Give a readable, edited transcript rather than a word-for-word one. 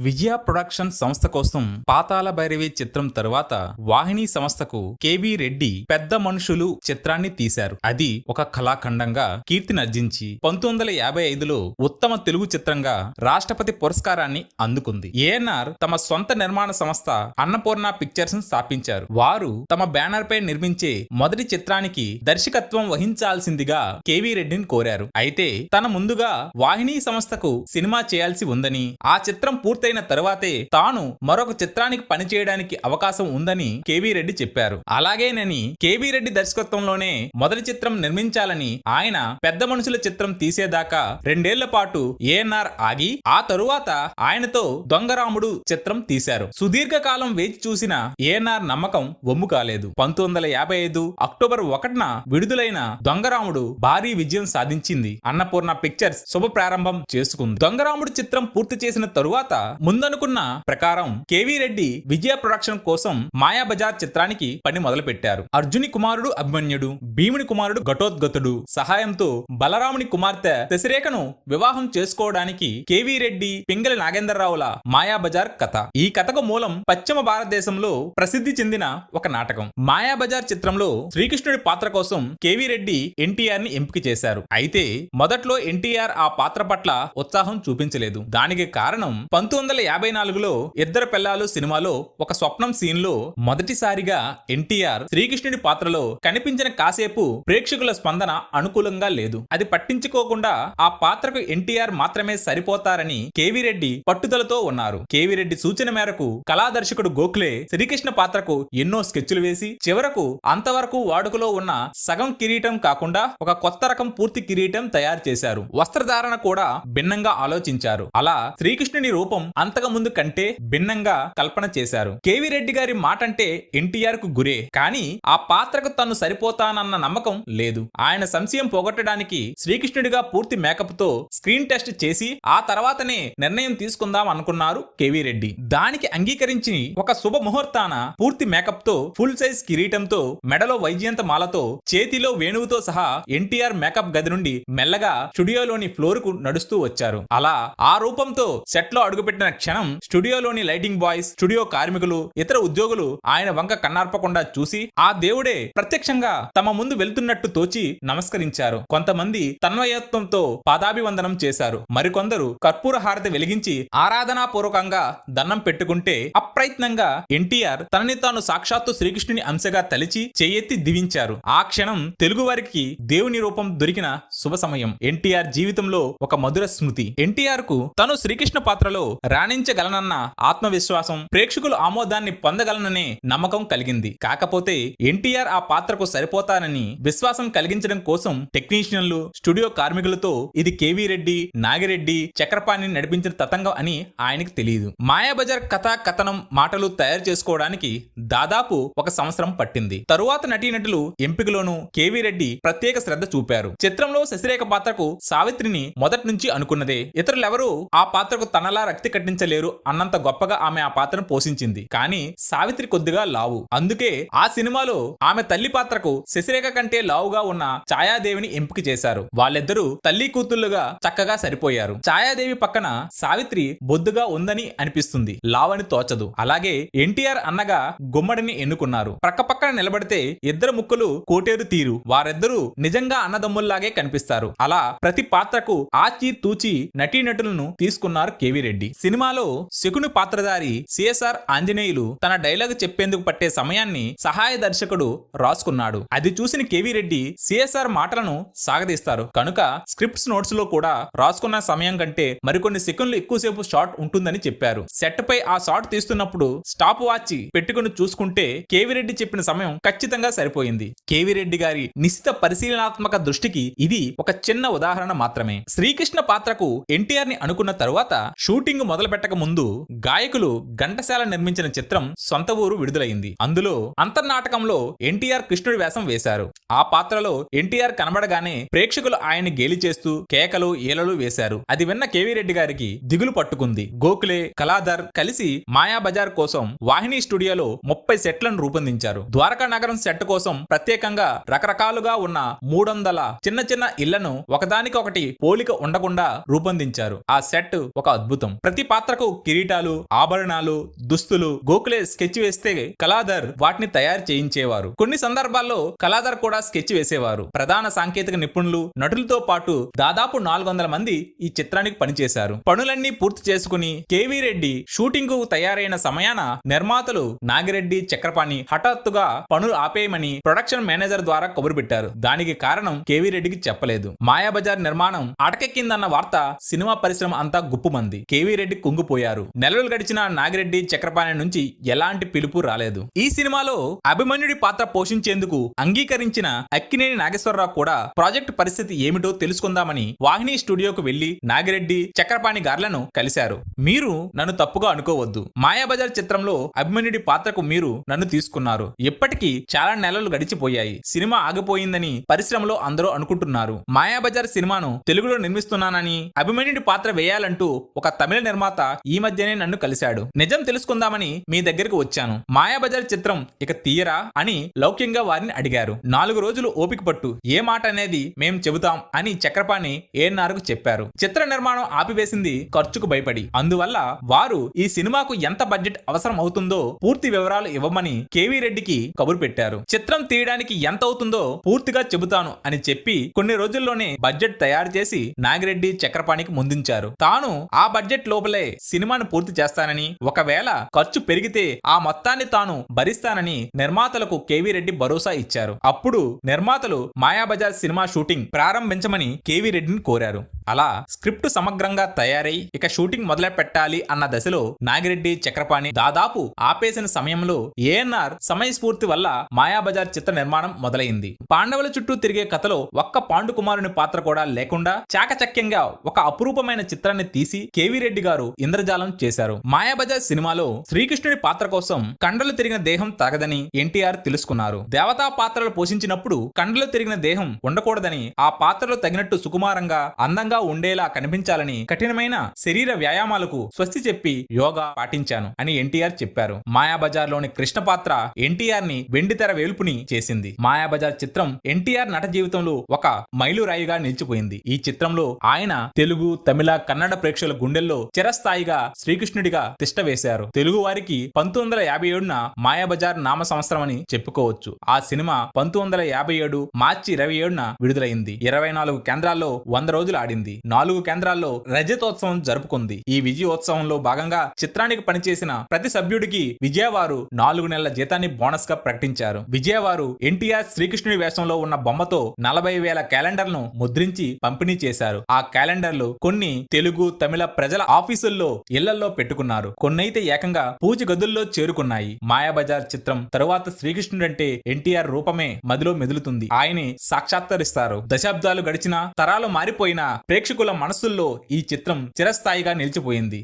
విజయ production సంస్థ కోసం పాతాళ భైరవి చిత్రం తరువాత వాహిని సంస్థకు కేవీ రెడ్డి పెద్ద మనుషులు చిత్రాన్ని తీశారు. అది ఒక కళాఖండంగా కీర్తినర్జించి 1955లో ఉత్తమ తెలుగు చిత్రంగా రాష్ట్రపతి పురస్కారాన్ని అందుకుంది. ఏఎన్ఆర్ తమ సొంత నిర్మాణ సంస్థ అన్నపూర్ణ పిక్చర్స్ ను స్థాపించారు. వారు తమ బ్యానర్ పై నిర్మించే మొదటి చిత్రానికి దర్శకత్వం వహించాల్సిందిగా కేవీ రెడ్డిని కోరారు. అయితే తన ముందుగా వాహిని సంస్థకు సినిమా చేయాల్సి ఉందని, ఆ చిత్రం పూర్తయిన తరువాతే తాను మరొక చిత్రానికి పనిచేయడానికి అవకాశం ఉందని కేవీ రెడ్డి చెప్పారు. అలాగేనని కేవీ రెడ్డి దర్శకత్వంలోనే మొదటి చిత్రం నిర్మించాలని, ఆయన పెద్ద మనుషుల చిత్రం తీసేదాకా 2 ఏళ్ల పాటు ఏఎన్ఆర్ ఆగి ఆ తరువాత ఆయనతో దొంగరాముడు చిత్రం తీశారు. సుదీర్ఘకాలం వేచి చూసిన ఏఎన్ఆర్ నమ్మకం వమ్ము కాలేదు. 1955 అక్టోబర్ 1న విడుదలైన దొంగరాముడు భారీ విజయం సాధించింది. అన్నపూర్ణ పిక్చర్స్ శుభ ప్రారంభం చేసుకుంది. దొంగరాముడు చిత్రం పూర్తి చేసిన తరువాత ముందనుకున్న ప్రకారం కేవీ రెడ్డి విజయ ప్రొడక్షన్ కోసం మాయాబజార్ చిత్రానికి పని మొదలు పెట్టారు. అర్జుని కుమారుడు అభిమన్యుడు, భీముని కుమారుడు ఘటోద్గతుడు సహాయంతో బలరాముని కుమార్తె శశిరేఖను వివాహం చేసుకోవడానికి కేవీ రెడ్డి, పింగళి నాగేంద్రరావుల మాయాబజార్ కథ. ఈ కథకు మూలం పశ్చిమ భారతదేశంలో ప్రసిద్ధి చెందిన ఒక నాటకం. మాయాబజార్ చిత్రంలో శ్రీకృష్ణుడి పాత్ర కోసం కేవీ రెడ్డి ఎన్టీఆర్ ని ఎంపిక చేశారు. అయితే మొదట్లో ఎన్టీఆర్ ఆ పాత్ర పట్ల ఉత్సాహం చూపించలేదు. దానికి కారణం 1954లో ఇద్దరు పెళ్లాలు సినిమాలో ఒక స్వప్నం సీన్ లో మొదటిసారిగా ఎన్టీఆర్ శ్రీకృష్ణుడి పాత్రలో కనిపించిన కాసేపు ప్రేక్షకుల స్పందన అనుకూలంగా లేదు. అది పట్టించుకోకుండా ఆ పాత్రకు ఎన్టీఆర్ మాత్రమే సరిపోతారని కేవీ రెడ్డి పట్టుదలతో ఉన్నారు. కేవీ రెడ్డి సూచన మేరకు కళాదర్శకుడు గోఖలే శ్రీకృష్ణ పాత్రకు ఎన్నో స్కెచ్లు వేసి చివరకు అంతవరకు వాడుకలో ఉన్న సగం కిరీటం కాకుండా ఒక కొత్త రకం పూర్తి కిరీటం తయారు చేశారు. వస్త్రధారణ కూడా భిన్నంగా ఆలోచించారు. అలా శ్రీకృష్ణుని రూపం అంతకు ముందు కంటే భిన్నంగా కల్పన చేశారు. కేవీ రెడ్డి గారి మాట అంటే ఎన్టీఆర్ కు గురే, కానీ ఆ పాత్రకు తను సరిపోతానన్న నమ్మకం లేదు. ఆయన సంశయం పోగొట్టడానికి శ్రీకృష్ణుడిగా పూర్తి మేకప్ తో స్క్రీన్ టెస్ట్ చేసి ఆ తర్వాతనే నిర్ణయం తీసుకుందాం అనుకున్నారు కేవీ రెడ్డి. దానికి అంగీకరించి ఒక శుభ ముహూర్తాన పూర్తి మేకప్ తో, ఫుల్ సైజ్ కిరీటంతో, మెడలో వైజయంత మాలతో, చేతిలో వేణువుతో సహా ఎన్టీఆర్ మేకప్ గది నుండి మెల్లగా స్టూడియోలోని ఫ్లోర్ కు నడుస్తూ వచ్చారు. అలా ఆ రూపంతో సెట్ లో అడుగుపెట్టిన క్షణం స్టూడియోలోని లైటింగ్ బాయ్స్, స్టూడియో కార్మికులు, ఇతర ఉద్యోగులు ఆయన వంక కన్నార్పకుండా చూసి ఆ దేవుడే ప్రత్యక్షంగా తమ ముందు వెళ్తున్నట్టు తోచి నమస్కరించారు. కొంతమంది తన్మయత్వంతో పాదాభివందనం చేశారు. మరికొందరు కర్పూర హారతి వెలిగించి ఆరాధనాపూర్వకంగా దండం పెట్టుకుంటే అప్రయత్నంగా ఎన్టీఆర్ తనని తాను సాక్షాత్తు శ్రీకృష్ణుని అంశగా తలిచి చేయెత్తి దివించారు. ఆ క్షణం తెలుగు వారికి దేవుని రూపం దొరికిన శుభ సమయం. ఎన్టీఆర్ జీవితంలో ఒక మధుర స్మృతి. ఎన్టీఆర్ కు తను శ్రీకృష్ణ పాత్రలో రాణించగలనన్న ఆత్మవిశ్వాసం, ప్రేక్షకుల ఆమోదాన్ని పొందగలననే నమ్మకం కలిగింది. కాకపోతే ఎన్టీఆర్ ఆ పాత్రకు సరిపోతానని విశ్వాసం కలిగించడం కోసం టెక్నీషియన్లు, స్టూడియో కార్మికులతో ఇది కేవీ రెడ్డి, నాగిరెడ్డి, చక్రపాణిని నడిపించిన తతంగం అని ఆయనకి తెలియదు. మాయాబజార్ కథా కథనం, మాటలు తయారు చేసుకోవడానికి దాదాపు 1 సంవత్సరం పట్టింది. తరువాత నటీనటులు ఎంపికలోనూ కేవీ రెడ్డి ప్రత్యేక శ్రద్ధ చూపారు. చిత్రంలో శశిరేఖ పాత్రకు సావిత్రిని మొదటి నుంచి అనుకున్నదే. ఇతరులెవరూ ఆ పాత్రకు తనలా రక్తి కట్టించలేరు అన్నంత గొప్పగా ఆమె ఆ పాత్రను పోషించింది. కానీ సావిత్రి కొద్దిగా లావు. అందుకే ఆ సినిమాలో ఆమె తల్లి పాత్రకు శశిరేఖ కంటే లావుగా ఉన్న ఛాయాదేవిని ఎంపిక చేశారు. వాళ్ళిద్దరూ తల్లి కూతుళ్లుగా చక్కగా సరిపోయారు. ఛాయాదేవి పక్కన సావిత్రి బొద్దుగా ఉందని అనిపిస్తుంది, లావని తోచదు. అలాగే ఎన్టీఆర్ అన్నగా గుమ్మడిని ఎన్నుకున్నారు. పక్కపక్కన నిలబడితే ఇద్దరు ముక్కలు కోటేరు తీరు. వారిద్దరూ నిజంగా అన్నదమ్ముల్లాగే కనిపిస్తారు. అలా ప్రతి పాత్రకు ఆచి తూచి నటీనటులను తీసుకున్నారు కేవీ రెడ్డి. సినిమాలో శకుని పాత్రధారి సిఎస్ఆర్ ఆంజనేయులు తన డైలాగ్ చెప్పేందుకు పట్టే సమయాన్ని సహాయ దర్శకుడు రాసుకున్నాడు. అది చూసిన కేవీ రెడ్డి సిఎస్ఆర్ మాటలను సాగదీస్తారు. కనుక స్క్రిప్ట్స్ నోట్స్ లో కూడా రాసుకున్న సమయం కంటే మరికొన్ని సెకండ్లు ఎక్కువసేపు షాట్ ఉంటుందని చెప్పారు. సెట్ పై ఆ షాట్ తీస్తున్నప్పుడు స్టాప్ వాచ్ పెట్టుకుని చూసుకుంటే కేవీ రెడ్డి చెప్పిన సమయం ఖచ్చితంగా సరిపోయింది. కేవీ రెడ్డి గారి నిశిత పరిశీలనాత్మక దృష్టికి ఇది ఒక చిన్న ఉదాహరణ మాత్రమే. శ్రీకృష్ణ పాత్రకు ఎన్టీఆర్ ని అనుకున్న తరువాత షూటింగ్ మొదలు పెట్టక ముందు గాయకులు ఘంటసాల నిర్మించిన చిత్రం సొంత ఊరు విడుదలైంది. అందులో అంతర్నాటకంలో ఎన్టీఆర్ కృష్ణుడి వేషం వేశారు. ఆ పాత్రలో ఎన్టీఆర్ కనబడగానే ప్రేక్షకులు ఆయన్ని గేలి చేస్తూ కేకలు, ఏలలు వేశారు. అది విన్న కేవీ రెడ్డి గారికి దిగులు పట్టుకుంది. గోఖలే, కళాధర్ కలిసి మాయాబజార్ మాయాబజార్ కోసం వాహిని స్టూడియోలో 30 సెట్లను రూపొందించారు. ద్వారకా నగరం సెట్ కోసం ప్రత్యేకంగా రకరకాలుగా ఉన్న 300 చిన్న చిన్న ఇళ్లను ఒకదానికొకటి పోలిక ఉండకుండా రూపొందించారు. ఆ సెట్ ఒక అద్భుతం. ప్రతి పాత్రకు కిరీటాలు, ఆభరణాలు, దుస్తులు గోఖలే స్కెచ్ వేస్తే కళాధర్ వాటిని తయారు చేయించేవారు. కొన్ని సందర్భాల్లో కళాధర్ కూడా స్కెచ్ వేసేవారు. ప్రధాన సాంకేతిక నిపుణులు, నటులతో పాటు దాదాపు 400 మంది ఈ చిత్రానికి పనిచేశారు. పనులన్నీ పూర్తి చేసుకుని కేవీ రెడ్డి షూటింగ్ కు తయారైన సమయాన నిర్మాతలు నాగిరెడ్డి, చక్రపాణి హఠాత్తుగా పనులు ఆపేయమని ప్రొడక్షన్ మేనేజర్ ద్వారా కబురు పెట్టారు. దానికి కారణం కేవీ రెడ్డికి చెప్పలేదు. మాయాబజార్ నిర్మాణం అటకెక్కిందన్న వార్త సినిమా పరిశ్రమ అంతా గుప్పుమంది. కేవీ రెడ్డి కుంగిపోయారు. నెలలు గడిచిన నాగిరెడ్డి, చక్రపాణి నుంచి ఎలాంటి పిలుపు రాలేదు. ఈ సినిమాలో అభిమన్యుడి పాత్ర పోషించేందుకు అంగీకరించిన అక్కినేని నాగేశ్వరరావు కూడా ప్రాజెక్ట్ పరిస్థితి ఏమిటో తెలుసుకుందామని వాహిని స్టూడియోకు వెళ్లి నాగిరెడ్డి, చక్రపాణి గార్లను కలిశారు. మీరు నన్ను తప్పుగా అనుకోవద్దు. మాయాబజార్ చిత్రంలో అభిమన్యుడి పాత్రకు మీరు నన్ను తీసుకున్నారు. ఇప్పటికీ చాలా నెలలు గడిచిపోయాయి. సినిమా ఆగిపోయిందని పరిశ్రమలో అందరూ అనుకుంటున్నారు. మాయాబజార్ సినిమాను తెలుగులో నిర్మిస్తున్నానని, అభిమన్యుడి పాత్ర వేయాలంటూ ఒక తమిళ నిర్మాత ఈ మధ్యనే నన్ను కలిశాడు. నిజం తెలుసుకుందామని మీ దగ్గరకు వచ్చాను. మాయాబజార్ చిత్రం ఇక తీయరా అని లౌక్యంగా వారిని అడిగారు. 4 రోజులు ఓపిక పట్టు, ఏ మాట అనేది మేం చెబుతాం అని చక్రపాణి ఏఎన్ఆర్కు చెప్పారు. చిత్ర నిర్మాణం ఆపివేసింది ఖర్చుకు భయపడి. అందువల్ల వారు ఈ సినిమాకు ఎంత బడ్జెట్ అవసరం అవుతుందో పూర్తి వివరాలు ఇవ్వమని కేవీ రెడ్డికి కబురు పెట్టారు. చిత్రం తీయడానికి ఎంత అవుతుందో పూర్తిగా చెబుతాను అని చెప్పి కొన్ని రోజుల్లోనే బడ్జెట్ తయారు చేసి నాగిరెడ్డి, చక్రపాణికి ముందుంచారు. తాను ఆ బడ్జెట్ లోపలే సినిమాను పూర్తి చేస్తానని, ఒకవేళ ఖర్చు పెరిగితే ఆ మొత్తాన్ని తాను భరిస్తానని నిర్మాతలకు కేవీ రెడ్డి భరోసా ఇచ్చారు. అప్పుడు నిర్మాతలు మాయాబజార్ సినిమా షూటింగ్ ప్రారంభించమని కేవీ రెడ్డిని కోరారు. అలా స్క్రిప్ట్ సమగ్రంగా తయారై ఇక షూటింగ్ మొదలు పెట్టాలి అన్న దశలో నాగిరెడ్డి, చక్రపాణి దాదాపు ఆపేసిన సమయంలో ఏఎన్ఆర్ సమయస్ఫూర్తి వల్ల మాయాబజార్ చిత్ర నిర్మాణం మొదలైంది. పాండవుల చుట్టూ తిరిగే కథలో ఒక్క పాండుకుమారుని పాత్ర కూడా లేకుండా చాకచక్యంగా ఒక అపురూపమైన చిత్రాన్ని తీసి కేవీ రెడ్డి గారు ఇంద్రజాలం చేశారు. మాయాబజార్ సినిమాలో శ్రీకృష్ణుడి పాత్ర కోసం కండలు తిరిగిన దేహం తగదని ఎన్టీఆర్ తెలుసుకున్నారు. దేవతా పాత్రలు పోషించినప్పుడు కండలు తిరిగిన దేహం ఉండకూడదని, ఆ పాత్రలో తగినట్టు సుకుమారంగా, అందంగా ఉండేలా కనిపించాలని కఠినమైన శరీర వ్యాయామాలకు స్వస్తి చెప్పి యోగా పాటించాను అని ఎన్టీఆర్ చెప్పారు. మాయాబజార్ లోని కృష్ణ పాత్ర ఎన్టీఆర్ ని వెండితెర వేల్పుని చేసింది. మాయాబజార్ చిత్రం ఎన్టీఆర్ నట జీవితంలో ఒక మైలురాయిగా నిలిచిపోయింది. ఈ చిత్రంలో ఆయన తెలుగు, తమిళ, కన్నడ ప్రేక్షకుల గుండెల్లో చిరస్థాయిగా శ్రీకృష్ణుడిగా తిష్ట వేశారు. తెలుగు వారికి 1957న మాయాబజార్ నామ సంవత్సరం అని చెప్పుకోవచ్చు. ఆ సినిమా 1957 మార్చి 27న విడుదలైంది. 24 కేంద్రాల్లో 100 రోజులు ఆడింది. 4 కేంద్రాల్లో రజతోత్సవం జరుపుకుంది. ఈ విజయోత్సవంలో భాగంగా చిత్రానికి పనిచేసిన ప్రతి సభ్యుడికి విజయవారు 4 నెలల జీతాన్ని బోనస్ గా ప్రకటించారు. విజయవారు ఎన్టీఆర్ శ్రీకృష్ణుడి వేషంలో ఉన్న బొమ్మతో 40,000 క్యాలెండర్లను ముద్రించి పంపిణీ చేశారు. ఆ క్యాలెండర్లు కొన్ని తెలుగు, తమిళ ప్రజల ఆఫీసుల్లో, ఇళ్లలో పెట్టుకున్నారు. కొన్నైతే ఏకంగా పూజ గదుల్లో చేరుకున్నాయి. మాయాబజార్ చిత్రం తరువాత శ్రీకృష్ణుడంటే ఎన్టీఆర్ రూపమే మదిలో మెదులుతుంది. ఆయనే సాక్షాత్కరిస్తారు. దశాబ్దాలు గడిచినా, తరాలు మారిపోయినా ప్రేక్షకుల మనసుల్లో ఈ చిత్రం చిరస్థాయిగా నిలిచిపోయింది.